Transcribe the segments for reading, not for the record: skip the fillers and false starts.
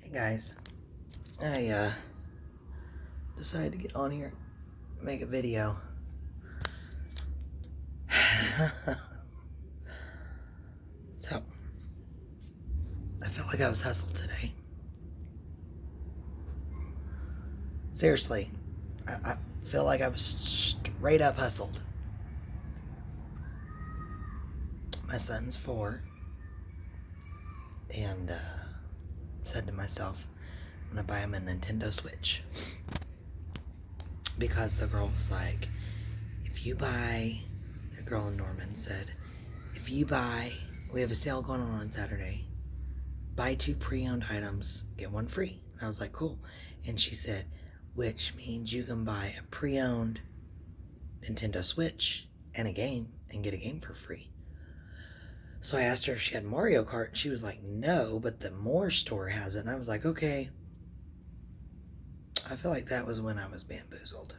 Hey guys, I decided to get on here and make a video. So, I felt like I was hustled today. Seriously, I feel like I was straight up hustled. My son's 4, and said to myself, I'm gonna buy him a Nintendo Switch. Because the girl was like, the girl in Norman said, we have a sale going on Saturday, buy 2 pre-owned items, get 1 free. And I was like, cool. And she said, which means you can buy a pre-owned Nintendo Switch and a game and get a game for free. So I asked her if she had Mario Kart, and she was like, no, but the Moore store has it. And I was like, okay. I feel like that was when I was bamboozled.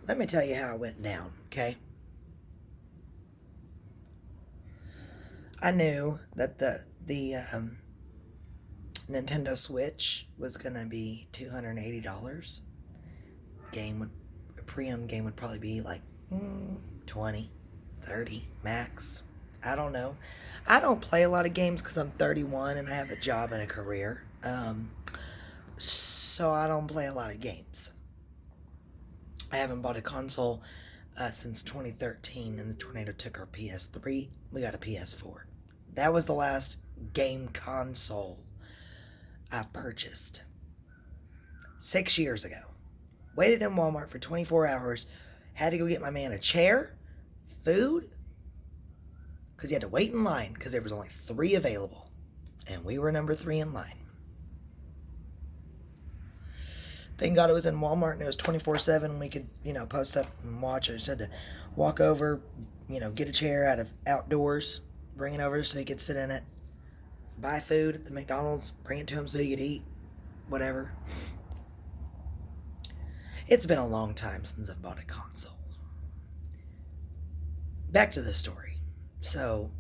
Let me tell you how it went down, okay? I knew that the Nintendo Switch was gonna be $280. A pre-owned game would probably be like 20, 30 max. I don't know. I don't play a lot of games because I'm 31 and I have a job and a career. So I don't play a lot of games. I haven't bought a console since 2013, and the tornado took our PS3. We got a PS4. That was the last game console I purchased 6 years ago. Waited in Walmart for 24 hours. Had to go get my man a chair, food, because he had to wait in line because there was only 3 available. And we were number 3 in line. Thank God it was in Walmart and it was 24/7. We could, post up and watch. I just had to walk over, get a chair out of outdoors, bring it over so he could sit in it, buy food at the McDonald's, bring it to him so he could eat, whatever. It's been a long time since I've bought a console. Back to the story. So,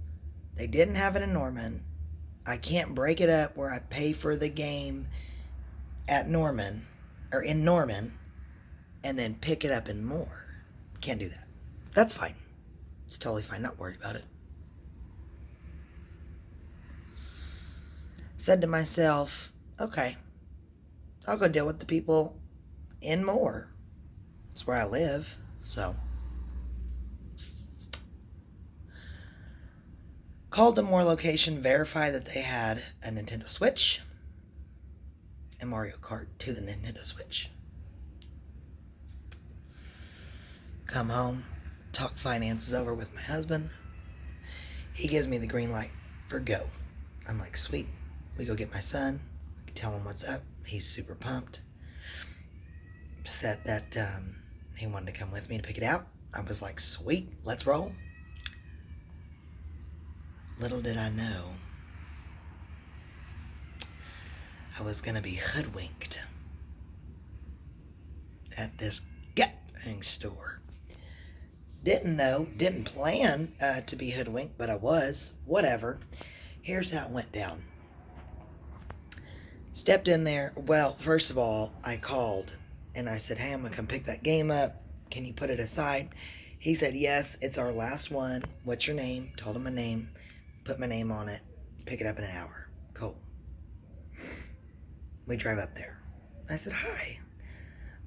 they didn't have it in Norman. I can't break it up where I pay for the game at Norman, or in Norman, and then pick it up in Moore. Can't do that. That's fine. It's totally fine. Not worried about it. Said to myself, okay, I'll go deal with the people in Moore. It's where I live, so. Called the Moore location, verified that they had a Nintendo Switch and Mario Kart to the Nintendo Switch. Come home, talk finances over with my husband. He gives me the green light for go. I'm like, sweet. We go get my son. We tell him what's up. He's super pumped. Said that he wanted to come with me to pick it out. I was like, sweet, let's roll. Little did I know I was going to be hoodwinked at this gang store. Didn't plan to be hoodwinked, but I was. Whatever. Here's how it went down. Stepped in there. Well, first of all, I called and I said, hey, I'm going to come pick that game up. Can you put it aside? He said, yes, it's our last one. What's your name? Told him my name. Put my name on it. Pick it up in an hour. Cool. We drive up there. I said, hi.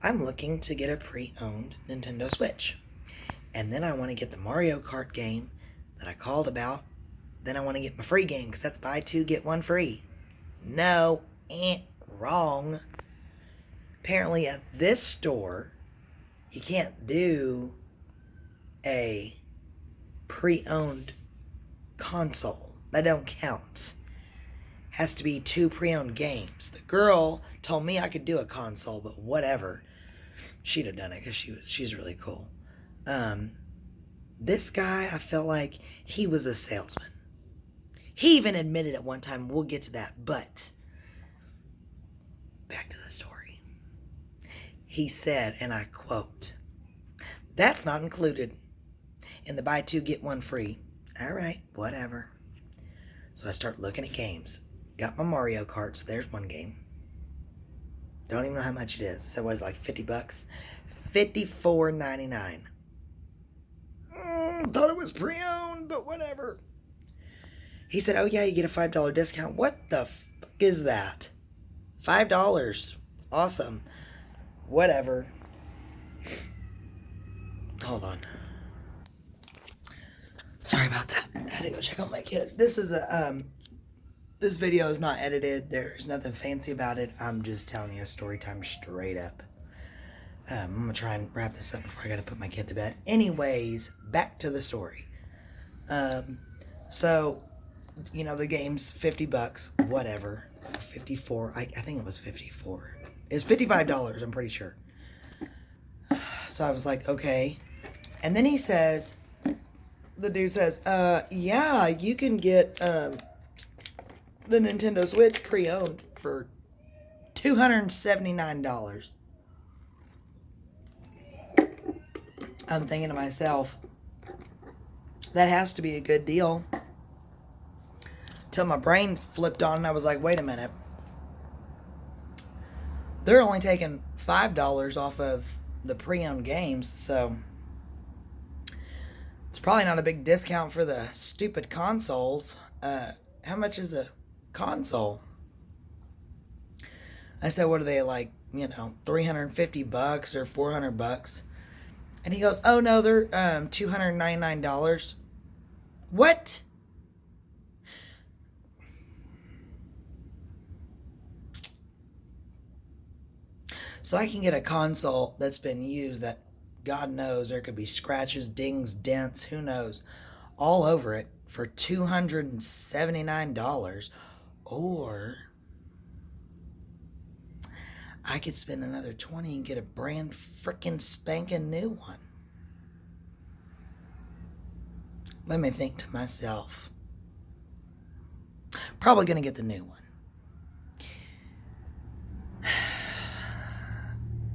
I'm looking to get a pre-owned Nintendo Switch. And then I want to get the Mario Kart game that I called about. Then I want to get my free game because that's buy 2, get 1 free. No, wrong. Apparently at this store, you can't do a pre-owned console. That don't count. Has to be 2 pre-owned games. The girl told me I could do a console, but whatever. She'd have done it because she's really cool. This guy, I felt like he was a salesman. He even admitted at one time, we'll get to that, but back to the story. He said, and I quote, that's not included in the buy 2, get 1 free. All right, whatever. So I start looking at games. Got my Mario Kart, so there's one game. Don't even know how much it is. So what is it, like $50? $54.99. Thought it was pre-owned, but whatever. He said, oh yeah, you get a $5 discount. What the fuck is that? $5. Awesome. Whatever. Hold on. Sorry about that. I had to go check on my kid. This is this video is not edited. There's nothing fancy about it. I'm just telling you a story time straight up. I'm going to try and wrap this up before I got to put my kid to bed. Anyways, back to the story. So, you know, the game's $50, whatever. 54, I think it was 54. It was $55, I'm pretty sure. So I was like, okay. And then he says, the dude says, yeah, you can get the Nintendo Switch pre-owned for $279. I'm thinking to myself, that has to be a good deal. Till my brain flipped on and I was like, wait a minute. They're only taking $5 off of the pre-owned games, so it's probably not a big discount for the stupid consoles. How much is a console? I said, what are they, like, you know, $350 or $400? And he goes, oh no, they're $299. What? So I can get a console that's been used that God knows there could be scratches, dings, dents, who knows, all over it for $279. Or I could spend another $20 and get a brand frickin' spanking new one. Let me think to myself. Probably gonna get the new one.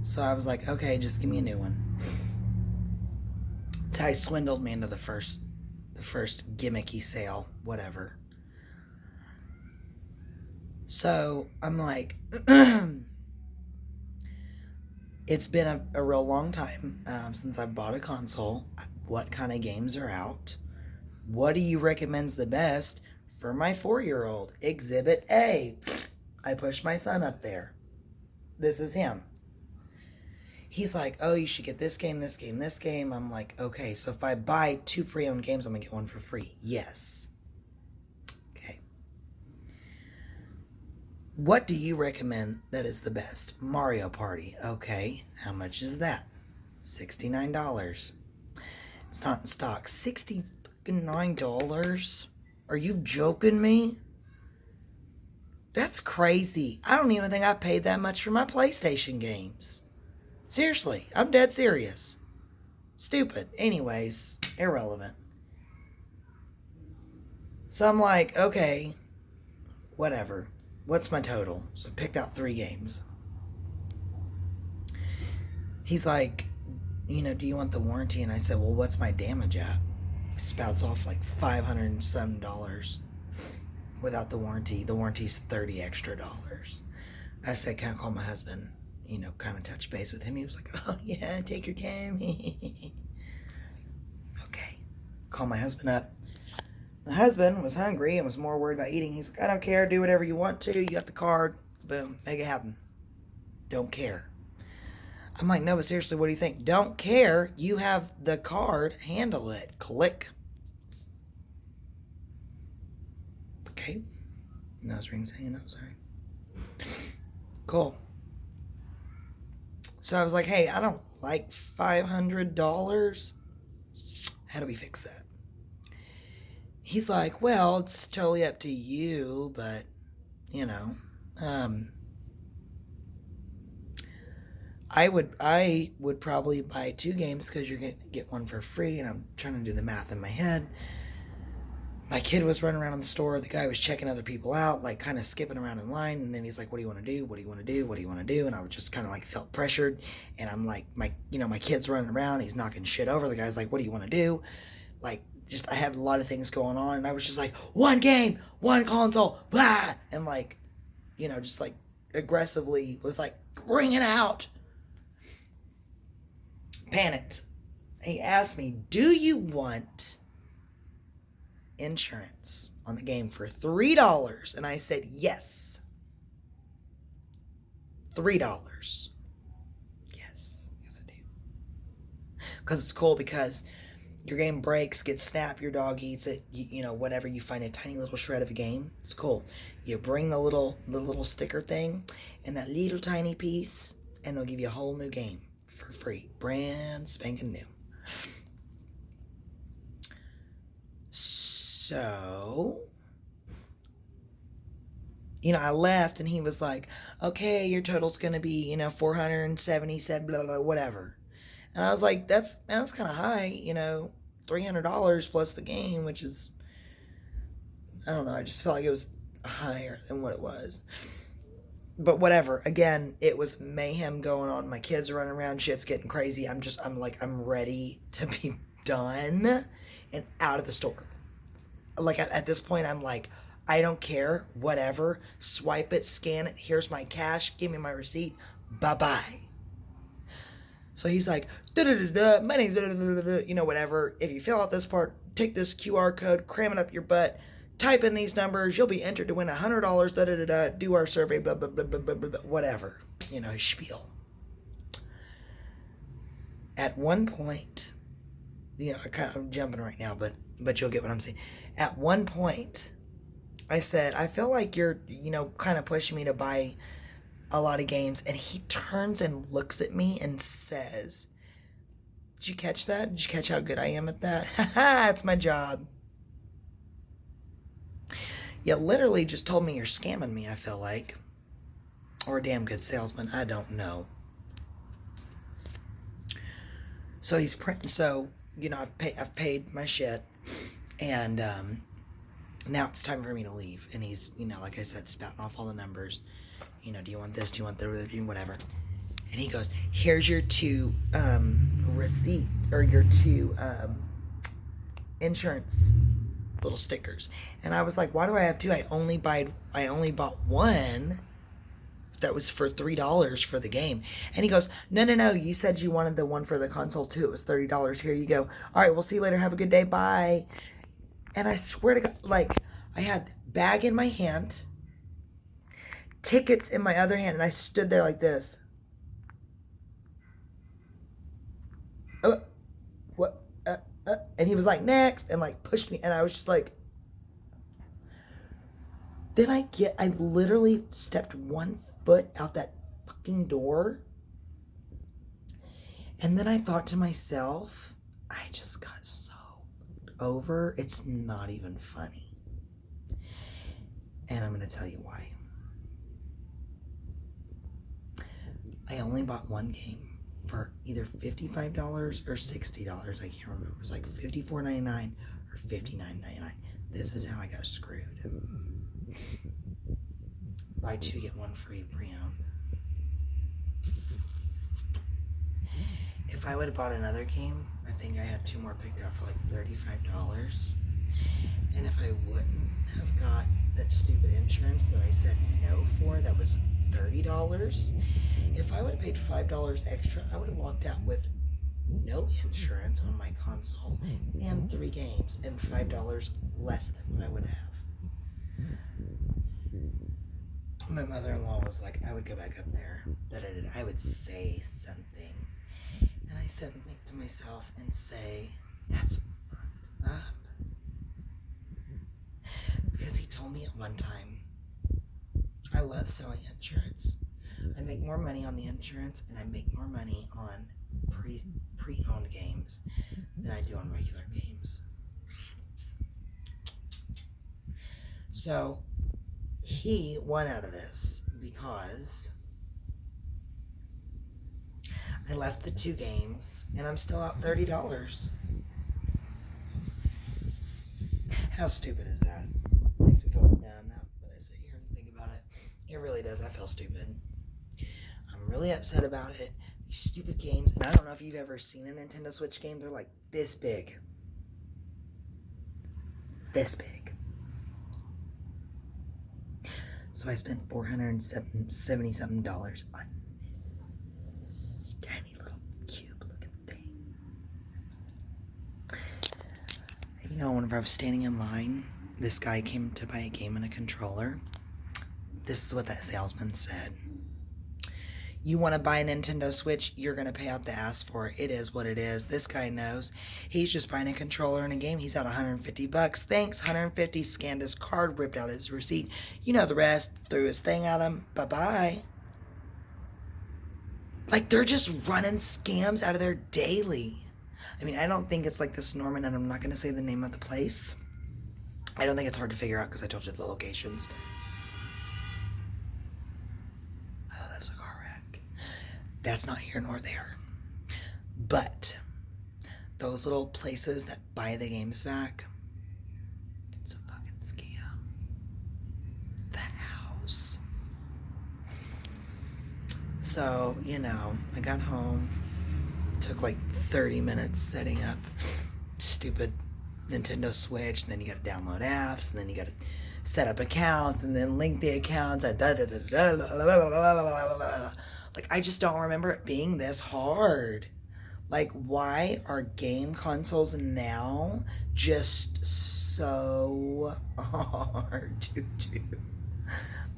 So I was like, okay, just give me a new one. Ty swindled me into the first gimmicky sale, whatever. So I'm like, it's been a real long time since I've bought a console. What kind of games are out? What do you recommend's the best for my 4-year-old? Exhibit A. I pushed my son up there. This is him. He's like, oh, you should get this game, this game, this game. I'm like, okay, so if I buy 2 pre-owned games, I'm going to get one for free. Yes. Okay. What do you recommend that is the best? Mario Party. Okay. How much is that? $69. It's not in stock. $69? Are you joking me? That's crazy. I don't even think I paid that much for my PlayStation games. Seriously, I'm dead serious. Stupid. Anyways, irrelevant. So I'm like, okay, whatever. What's my total? So I picked out 3 games. He's like, you know, do you want the warranty? And I said, well, what's my damage at? He spouts off like $500 and some without the warranty. The warranty's $30 extra. I said, can I call my husband? You know, kind of touch base with him. He was like, oh yeah, take your time. Okay. Call my husband up. My husband was hungry and was more worried about eating. He's like, I don't care. Do whatever you want to. You got the card. Boom. Make it happen. Don't care. I'm like, no, but seriously, what do you think? Don't care. You have the card. Handle it. Click. Okay. Nose ring's hanging up. Sorry. Cool. So I was like, hey, I don't like $500. How do we fix that? He's like, well, it's totally up to you, but, you know, I would probably buy 2 games because you're going to get one for free, and I'm trying to do the math in my head. My kid was running around in the store. The guy was checking other people out, like kind of skipping around in line. And then he's like, what do you want to do? What do you want to do? What do you want to do? And I was just kind of like felt pressured. And I'm like, my kid's running around. He's knocking shit over. The guy's like, what do you want to do? Like just, I had a lot of things going on, and I was just like, one game, one console, blah, and like, you know, just like aggressively was like, bring it out. Panicked. He asked me, do you want insurance on the game for $3? And I said, yes. $3. Yes, I do. Because it's cool, because your game breaks, gets snapped, your dog eats it, you know, whatever, you find a tiny little shred of a game. It's cool. You bring the little sticker thing and that little tiny piece, and they'll give you a whole new game for free. Brand spanking new. So, you know, I left, and he was like, okay, your total's going to be, you know, 477, blah, blah, whatever. And I was like, that's kind of high, you know, $300 plus the game, which is, I don't know, I just felt like it was higher than what it was. But whatever. Again, it was mayhem going on. My kids are running around, shit's getting crazy. I'm ready to be done and out of the store. Like, at this point, I'm like, I don't care, whatever, swipe it, scan it, here's my cash, give me my receipt, bye-bye. So he's like, money, you know, whatever. If you fill out this part, take this QR code, cram it up your butt, type in these numbers, you'll be entered to win $100, do our survey, blah, blah, blah, blah, blah, blah, whatever. You know, spiel. At one point, you know, I'm jumping right now, but you'll get what I'm saying. At one point, I said, I feel like you're, you know, kind of pushing me to buy a lot of games. And he turns and looks at me and says, did you catch that? Did you catch how good I am at that? Haha, it's my job. You literally just told me you're scamming me, I feel like. Or a damn good salesman, I don't know. So he's printing, so, you know, I've paid my shit. And now it's time for me to leave. And he's, you know, like I said, spouting off all the numbers. You know, do you want this? Do you want that? Whatever. And he goes, here's your 2 receipt, or your 2 insurance little stickers. And I was like, why do I have 2? I only bought one that was for $3 for the game. And he goes, no, you said you wanted the one for the console too. It was $30. Here you go. All right, we'll see you later. Have a good day. Bye. And I swear to God, like, I had bag in my hand, tickets in my other hand, and I stood there like this. What? And he was like, next, and like pushed me, and I was just like, then I literally stepped 1 foot out that fucking door, and then I thought to myself, I just got so over, it's not even funny. And I'm going to tell you why. I only bought one game for either $55 or $60. I can't remember. It was like $54.99 or $59.99. This is how I got screwed. Buy 2, get 1 free pre-owned. If I would have bought another game, I think I had 2 more picked out for like $35. And if I wouldn't have got that stupid insurance that I said no for, that was $30. If I would have paid $5 extra, I would have walked out with no insurance on my console and 3 games and $5 less than what I would have. My mother-in-law was like, I would go back up there. I would say something. And I said something to myself and say, that's fucked up. Because he told me at one time, I love selling insurance. I make more money on the insurance, and I make more money on pre-owned games than I do on regular games. So he won out of this because I left the 2 games, and I'm still out $30. How stupid is that? Makes me feel dumb now that I sit here and think about it. It really does. I feel stupid. I'm really upset about it. These stupid games, and I don't know if you've ever seen a Nintendo Switch game. They're like this big. this big. So I spent $470 something on this tiny little cube looking thing. You know, whenever I was standing in line, this guy came to buy a game and a controller. This is what that salesman said. You want to buy a Nintendo Switch, you're going to pay out the ass for it. It is what it is. This guy knows. He's just buying a controller and a game. He's out $150. Thanks, 150. Scanned his card, ripped out his receipt. You know the rest. Threw his thing at him. Bye-bye. Like, they're just running scams out of there daily. I mean, I don't think it's like this, Norman, and I'm not going to say the name of the place. I don't think it's hard to figure out because I told you the locations. Oh, that was a car wreck. That's not here nor there. But those little places that buy the games back, it's a fucking scam. The house. So, you know, I got home. Took like 30 minutes setting up stupid Nintendo Switch, and then you got to download apps, and then you got to set up accounts, and then link the accounts, and like, I just don't remember it being this hard. Like, why are game consoles now just so hard to do?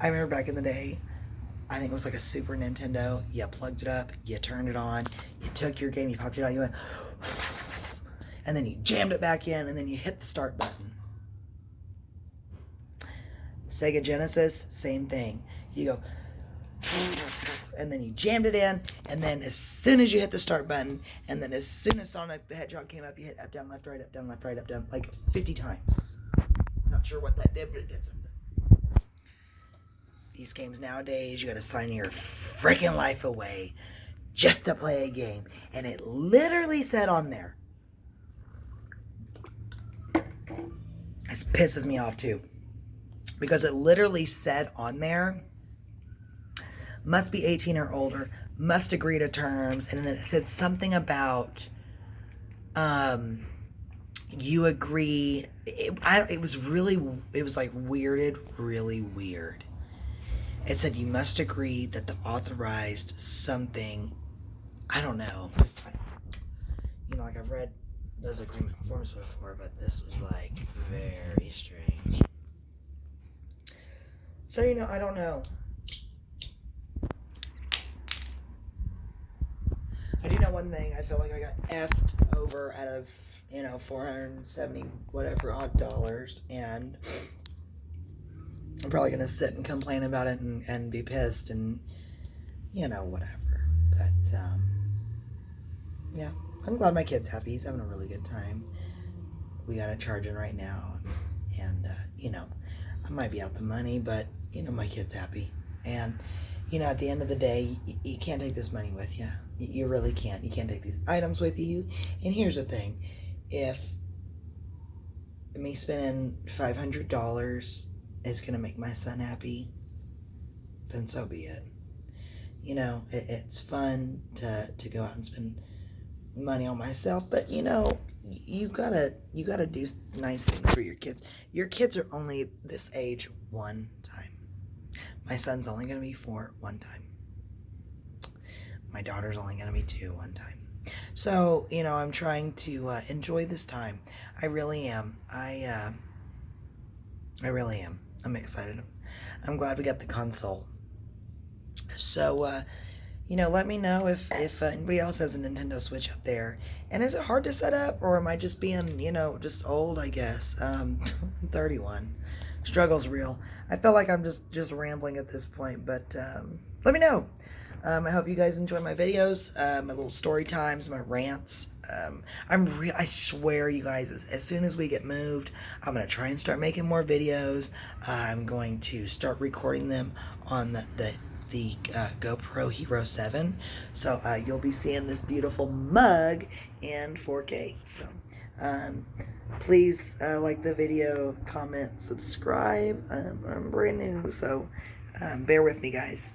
I remember back in the day, I think it was like a Super Nintendo. You plugged it up, you turned it on, you took your game, you popped it out, you went, and then you jammed it back in, and then you hit the start button. Sega Genesis, same thing. You go, and then you jammed it in, and then as soon as you hit the start button, and then as soon as Sonic the Hedgehog came up, you hit up, down, left, right, up, down, left, right, up, down, like 50 times. Not sure what that did, but it did something. These games nowadays, you gotta sign your freaking life away just to play a game. And it literally said on there. This pisses me off too. Because it literally said on there, must be 18 or older, must agree to terms, and then it said something about, you agree, it was like weirded, really weird. It said you must agree that the authorized something, I don't know, you know, like I've read those agreement forms before, but this was like very strange. So, you know, I don't know. I do know one thing. I feel like I got effed over out of, you know, 470 whatever odd dollars, and I'm probably going to sit and complain about it and be pissed and, you know, whatever. But, yeah, I'm glad my kid's happy. He's having a really good time. We got it charging right now. And you know, I might be out the money, but, you know, my kid's happy. And, you know, at the end of the day, you can't take this money with you. You really can't. You can't take these items with you. And here's the thing. If me spending $500 is going to make my son happy, then so be it. You know, it's fun to go out and spend money on myself, but, you know, you gotta do nice things for your kids. Your kids are only this age one time. My son's only going to be 4 one time. My daughter's only going to be 2 one time. So, you know, I'm trying to enjoy this time. I really am. I really am. I'm excited. I'm glad we got the console. So, you know, let me know if anybody else has a Nintendo Switch out there. And is it hard to set up, or am I just being, you know, just old, I guess? 31. Struggle's real. I feel like I'm just rambling at this point, but let me know. I hope you guys enjoy my videos, my little story times, my rants. I swear, you guys, as soon as we get moved, I'm going to try and start making more videos. I'm going to start recording them on the GoPro Hero 7. So you'll be seeing this beautiful mug in 4K. So please like the video, comment, subscribe. I'm brand new, so bear with me, guys.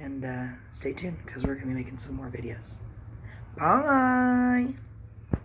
And stay tuned, because we're going to be making some more videos. Bye!